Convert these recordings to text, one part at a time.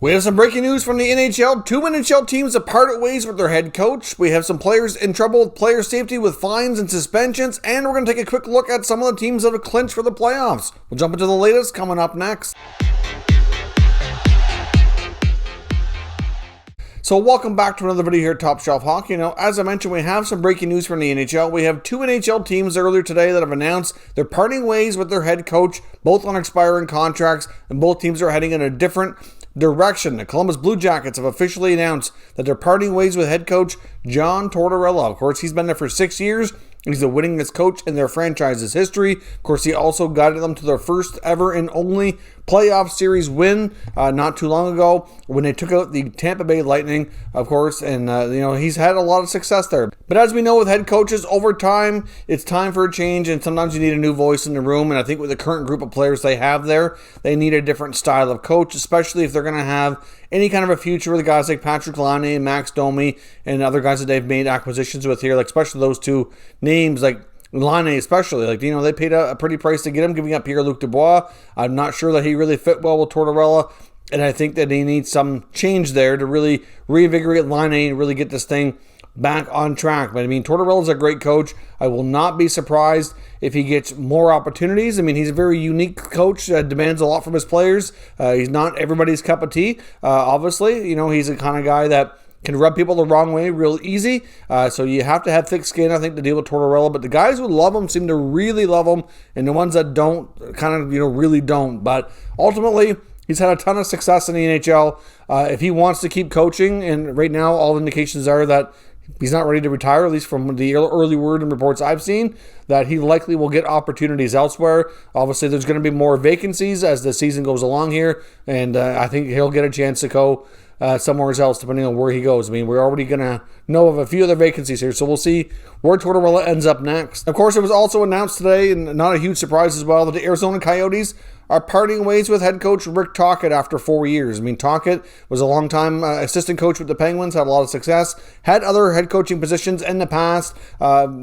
We have some breaking news from the NHL. Two NHL teams have parted ways with their head coach. We have some players in trouble with player safety with fines and suspensions. And we're going to take a quick look at some of the teams that have clinched for the playoffs. We'll jump into the latest coming up next. So welcome back to another video here at Top Shelf Hockey. Now, as I mentioned, we have some breaking news from the NHL. We have two NHL teams earlier today that have announced they're parting ways with their head coach, both on expiring contracts, and both teams are heading in a different direction. The Columbus Blue Jackets have officially announced that they're parting ways with head coach John Tortorella. Of course, he's been there for 6 years. He's the winningest coach in their franchise's history. Of course, he also guided them to their first ever and only playoff series win not too long ago when they took out the Tampa Bay Lightning, of course, and he's had a lot of success there. But as we know with head coaches, over time, it's time for a change, and sometimes you need a new voice in the room, and I think with the current group of players they have there, they need a different style of coach, especially if they're going to have any kind of a future with guys like Patrick Laine and Max Domi and other guys that they've made acquisitions with here, like especially those two names, like Laine especially, they paid a pretty price to get him, giving up Pierre-Luc Dubois. I'm not sure that he really fit well with Tortorella, and I think that he needs some change there to really reinvigorate Laine and really get this thing back on track. But Tortorella's a great coach. I will not be surprised if he gets more opportunities. He's a very unique coach that demands a lot from his players. He's not everybody's cup of tea. Obviously, he's the kind of guy that can rub people the wrong way real easy. So you have to have thick skin, I think, to deal with Tortorella. But the guys who love him seem to really love him, and the ones that don't really don't. But ultimately, he's had a ton of success in the NHL. If he wants to keep coaching, and right now all indications are that he's not ready to retire, at least from the early word and reports I've seen, that he likely will get opportunities elsewhere. Obviously, there's going to be more vacancies as the season goes along here, and I think he'll get a chance to go somewhere else, depending on where he goes. We're already going to know of a few other vacancies here, so we'll see where Tortorella ends up next. Of course, it was also announced today, and not a huge surprise as well, that the Arizona Coyotes are parting ways with head coach Rick Tocchet after 4 years. Tocchet was a long-time assistant coach with the Penguins, had a lot of success, had other head coaching positions in the past,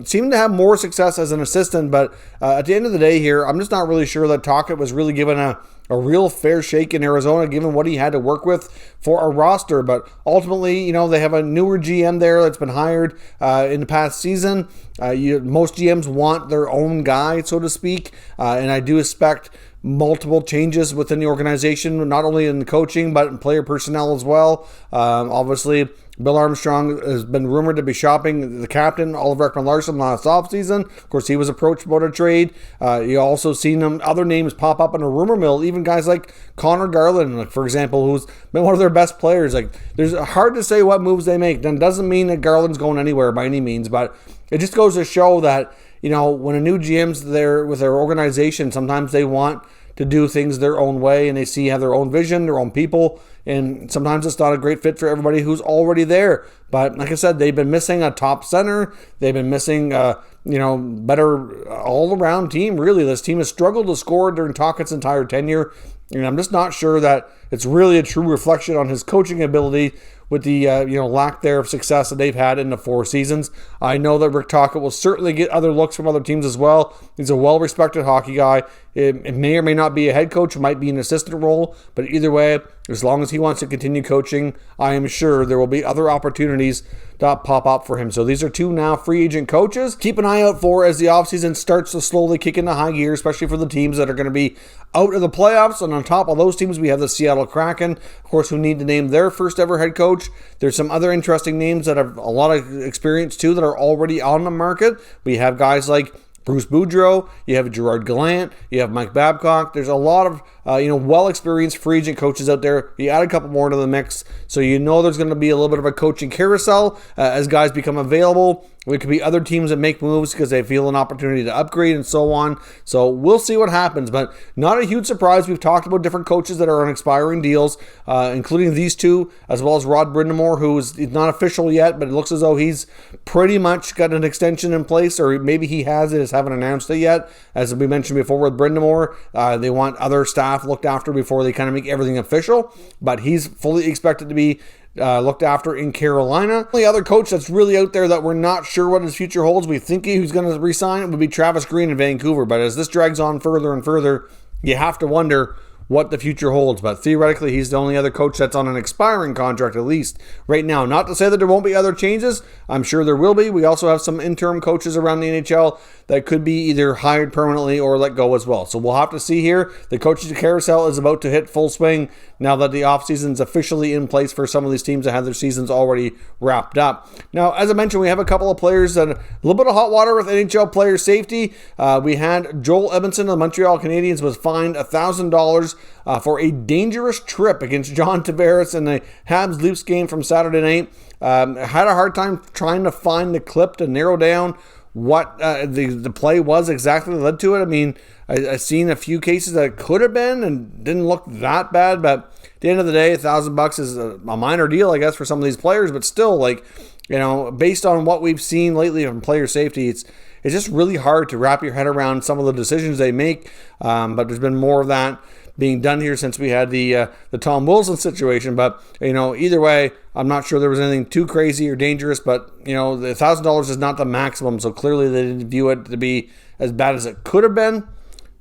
seemed to have more success as an assistant, but at the end of the day here, I'm just not really sure that Tocchet was really given a real fair shake in Arizona, given what he had to work with for a roster. But ultimately, they have a newer GM there that's been hired in the past season. Most GMs want their own guy, so to speak, and I do expect multiple changes within the organization, not only in the coaching, but in player personnel as well. Obviously, Bill Armstrong has been rumored to be shopping the captain, Oliver Ekman-Larsson, last offseason. Of course, he was approached about a trade. You also seen other names pop up in a rumor mill, even guys like Connor Garland, for example, who's been one of their best players. There's hard to say what moves they make. That doesn't mean that Garland's going anywhere by any means, but it just goes to show that, when a new GM's there with their organization, sometimes they want to do things their own way, and they have their own vision, their own people, and sometimes it's not a great fit for everybody who's already there. But like I said, they've been missing a top center. They've been missing better all-around team, really. This team has struggled to score during Tocchet's entire tenure, and I'm just not sure that it's really a true reflection on his coaching ability with the lack there of success that they've had in the 4 seasons. I know that Rick Tocchet will certainly get other looks from other teams as well. He's a well-respected hockey guy. It may or may not be a head coach. It might be an assistant role. But either way, as long as he wants to continue coaching, I am sure there will be other opportunities that pop up for him. So these are two now free agent coaches. Keep an eye out for as the offseason starts to slowly kick into high gear, especially for the teams that are going to be out of the playoffs. And on top of those teams, we have the Seattle Kraken, of course, who need to name their first ever head coach. There's some other interesting names that have a lot of experience too that are already on the market. We have guys like Bruce Boudreau, you have Gerard Gallant, you have Mike Babcock. There's a lot of well-experienced free agent coaches out there. You add a couple more to the mix, so there's going to be a little bit of a coaching carousel as guys become available. It could be other teams that make moves because they feel an opportunity to upgrade and so on. So we'll see what happens, but not a huge surprise. We've talked about different coaches that are on expiring deals, including these two, as well as Rod Brind'Amour, who is not official yet, but it looks as though he's pretty much got an extension in place, or maybe he has it, just haven't announced it yet. As we mentioned before with Brind'Amour, they want other staff looked after before they kind of make everything official, but he's fully expected to be looked after in Carolina. The other coach that's really out there that we're not sure what his future holds, we think who's going to resign, would be Travis Green in Vancouver. But as this drags on further and further, you have to wonder what the future holds. But theoretically, he's the only other coach that's on an expiring contract, at least right now. Not to say that there won't be other changes. I'm sure there will be. We also have some interim coaches around the NHL that could be either hired permanently or let go as well. So we'll have to see here. The coaches carousel is about to hit full swing now that the offseason is officially in place for some of these teams that have their seasons already wrapped up. Now, as I mentioned, we have a couple of players that a little bit of hot water with NHL player safety. We had Joel Edmundson of the Montreal Canadiens was fined $1,000 for a dangerous trip against John Tortorella in the Habs-Leafs game from Saturday night. Had a hard time trying to find the clip to narrow down what the play was exactly that led to it. I mean, I've seen a few cases that it could have been and didn't look that bad, but at the end of the day, $1,000 is a minor deal, I guess, for some of these players, but still, like, you know, based on what we've seen lately from player safety, it's just really hard to wrap your head around some of the decisions they make, but there's been more of that being done here since we had the Tom Wilson situation. But, you know, either way, I'm not sure there was anything too crazy or dangerous, but, you know, the $1,000 is not the maximum, so clearly they didn't view it to be as bad as it could have been.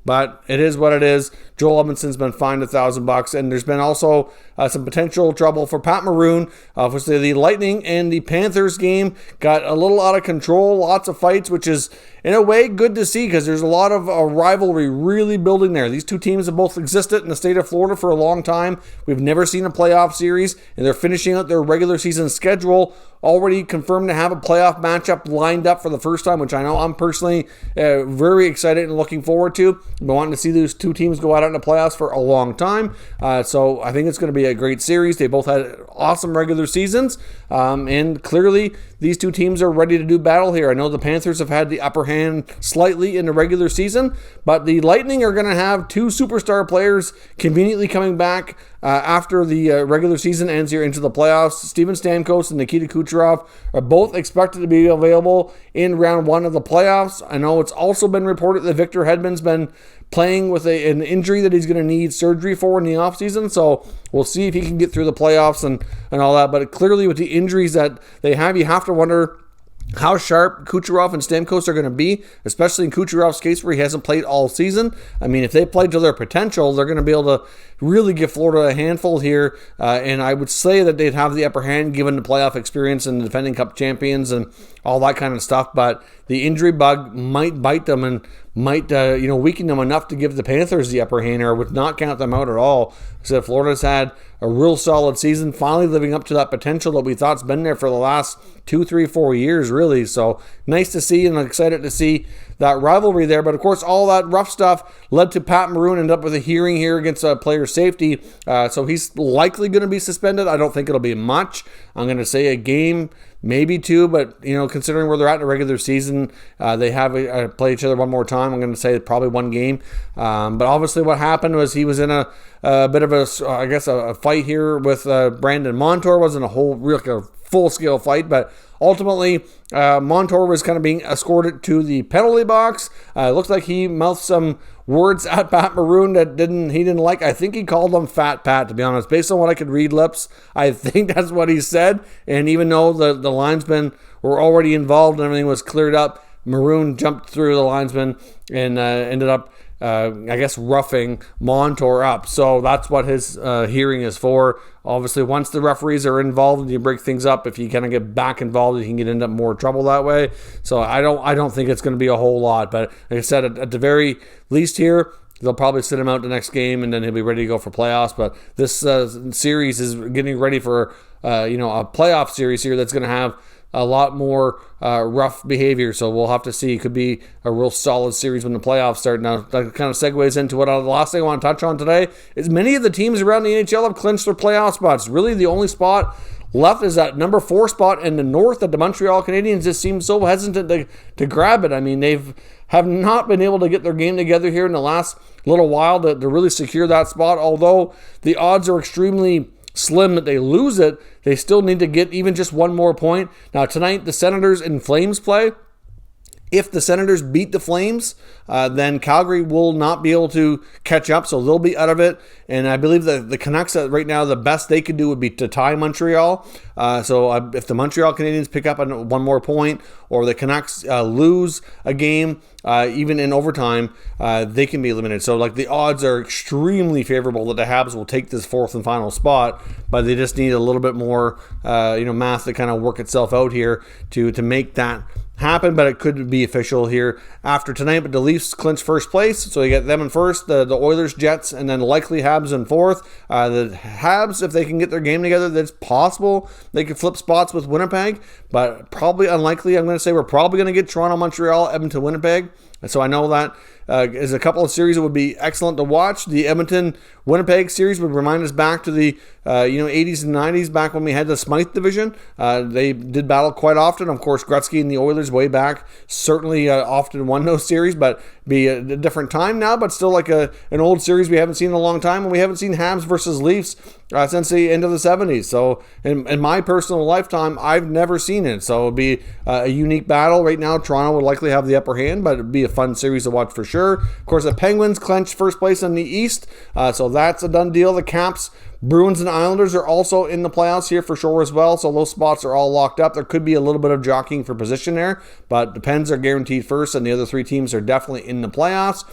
But it is what it is. Joel Edmundson's been fined $1,000, and there's been also some potential trouble for Pat Maroon. Obviously, the Lightning and the Panthers game got a little out of control. Lots of fights, which is in a way good to see because there's a lot of rivalry really building there. These two teams have both existed in the state of Florida for a long time. We've never seen a playoff series, and they're finishing out their regular season schedule. Already confirmed to have a playoff matchup lined up for the first time, which I know I'm personally very excited and looking forward to. I've been wanting to see those two teams go out in the playoffs for a long time. So I think it's going to be a great series. They both had awesome regular seasons. And clearly, these two teams are ready to do battle here. I know the Panthers have had the upper hand slightly in the regular season, but the Lightning are going to have two superstar players conveniently coming back after the regular season ends here into the playoffs. Steven Stamkos and Nikita Kucherov are both expected to be available in round one of the playoffs. I know it's also been reported that Victor Hedman's been playing with an injury that he's going to need surgery for in the offseason. So we'll see if he can get through the playoffs and all that. But clearly with the injuries that they have, you have to wonder how sharp Kucherov and Stamkos are going to be, especially in Kucherov's case where he hasn't played all season. I mean, if they play to their potential, they're going to be able to really give Florida a handful here. And I would say that they'd have the upper hand given the playoff experience and the defending Cup champions and all that kind of stuff. But the injury bug might bite them and might weaken them enough to give the Panthers the upper hand, or would not count them out at all. So Florida's had a real solid season, finally living up to that potential that we thought's been there for the last 2, 3, 4 years, really. So nice to see, and I'm excited to see that rivalry there. But of course, all that rough stuff led to Pat Maroon end up with a hearing here against player safety. So he's likely going to be suspended. I don't think it'll be much. I'm going to say a game, maybe two, but considering where they're at in the regular season, they have play each other one more time. I'm going to say probably one game. But obviously what happened was he was in a bit of a fight here with Brandon Montour. It wasn't a whole real full-scale fight, but ultimately Montour was kind of being escorted to the penalty box. It looked like he mouthed some words at Pat Maroon that he didn't like. I think he called him Fat Pat, to be honest. Based on what I could read lips, I think that's what he said. And even though the linesmen were already involved and everything was cleared up, Maroon jumped through the linesman and ended up roughing Montour up. So that's what his hearing is for. Obviously, once the referees are involved and you break things up, if you kind of get back involved, you can get into more trouble that way. So I don't think it's going to be a whole lot. But like I said, at the very least here, they'll probably sit him out the next game, and then he'll be ready to go for playoffs. But this series is getting ready for a playoff series here that's going to have a lot more rough behavior, so we'll have to see. It could be a real solid series when the playoffs start. Now, that kind of segues into what the last thing I want to touch on today is many of the teams around the NHL have clinched their playoff spots. Really, the only spot left is that number 4 spot in the North that the Montreal Canadiens just seem so hesitant to grab it. I mean, have not been able to get their game together here in the last little while to really secure that spot, although the odds are extremely slim that they lose it. They still need to get even just one more point. Now tonight the Senators and Flames play. If the Senators beat the Flames, then Calgary will not be able to catch up, so they'll be out of it. And I believe the Canucks right now, the best they could do would be to tie Montreal. So if the Montreal Canadiens pick up one more point, or the Canucks lose a game, even in overtime, they can be eliminated. So like the odds are extremely favorable that the Habs will take this fourth and final spot, but they just need a little bit more math to kind of work itself out here to make that happen. But it could be official here after tonight. But the Leafs clinch first place, so you get them in first, the Oilers, Jets, and then likely Habs in fourth. The Habs, if they can get their game together, that's possible they could flip spots with Winnipeg, but probably unlikely. I'm going to say we're probably going to get Toronto, Montreal, Edmonton, Winnipeg. And so I know that is a couple of series that would be excellent to watch. The Edmonton-Winnipeg series would remind us back to the 80s and 90s, back when we had the Smythe division. They did battle quite often. Of course, Gretzky and the Oilers way back certainly often won those series, but be a different time now, but still like an old series we haven't seen in a long time, and we haven't seen Habs versus Leafs since the end of the 70s. So in my personal lifetime, I've never seen it. So it would be a unique battle. Right now, Toronto would likely have the upper hand, but it would be a fun series to watch for sure. Of course, the Penguins clenched first place in the East, so that's a done deal. The Caps, Bruins, and Islanders are also in the playoffs here for sure as well, so those spots are all locked up. There could be a little bit of jockeying for position there, but the Pens are guaranteed first, and the other three teams are definitely in the playoffs,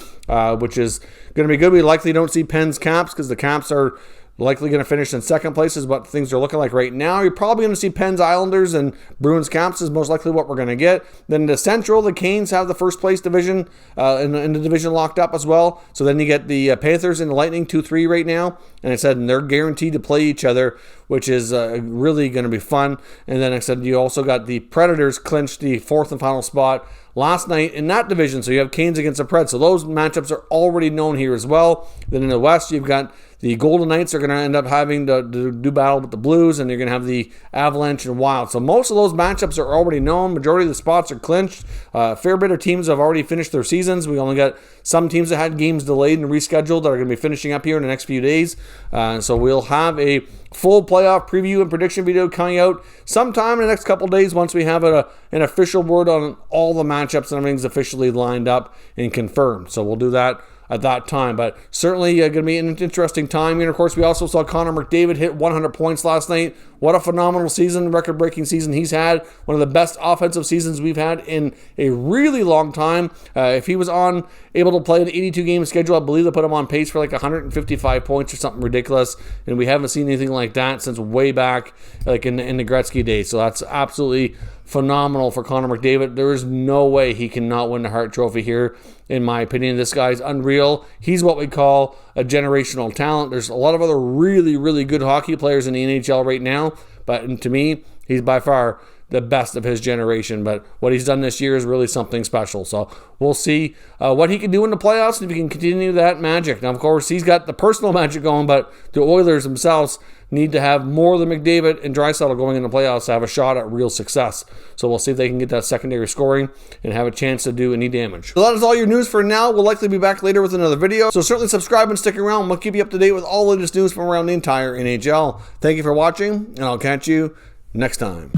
which is going to be good. We likely don't see Pens Caps because the Caps are likely going to finish in second place is what things are looking like right now. You're probably going to see Pens Islanders and Bruins Caps is most likely what we're going to get. Then the Central, the Canes have the first place division in the division locked up as well. So then you get the Panthers and the Lightning 2-3 right now. And I said they're guaranteed to play each other, which is really going to be fun. And then I said you also got the Predators clinched the fourth and final spot last night in that division. So you have Canes against the Preds. So those matchups are already known here as well. Then in the West, you've got the Golden Knights are going to end up having to do battle with the Blues, and you're going to have the Avalanche and Wild. So most of those matchups are already known. Majority of the spots are clinched. A fair bit of teams have already finished their seasons. We only got some teams that had games delayed and rescheduled that are going to be finishing up here in the next few days. So we'll have a full playoff preview and prediction video coming out sometime in the next couple days once we have an official word on all the matchups and everything's officially lined up and confirmed. So we'll do that at that time, but certainly going to be an interesting time. And of course, we also saw Connor McDavid hit 100 points last night. What a phenomenal season, record-breaking season he's had. One of the best offensive seasons we've had in a really long time. If he was able to play an 82-game schedule, I believe they put him on pace for like 155 points or something ridiculous, and we haven't seen anything like that since way back like in the Gretzky days. So that's absolutely phenomenal for Connor McDavid. There is no way he cannot win the Hart Trophy here, in my opinion. This guy's unreal. He's what we call a generational talent. There's a lot of other really, really good hockey players in the NHL right now, but to me, he's by far the best of his generation. But what he's done this year is really something special. So we'll see what he can do in the playoffs and if he can continue that magic. Now, of course, he's got the personal magic going, but the Oilers themselves need to have more than McDavid and Draisaitl going in the playoffs to have a shot at real success. So we'll see if they can get that secondary scoring and have a chance to do any damage. So that is all your news for now. We'll likely be back later with another video. So certainly subscribe and stick around. We'll keep you up to date with all the latest news from around the entire NHL. Thank you for watching, and I'll catch you next time.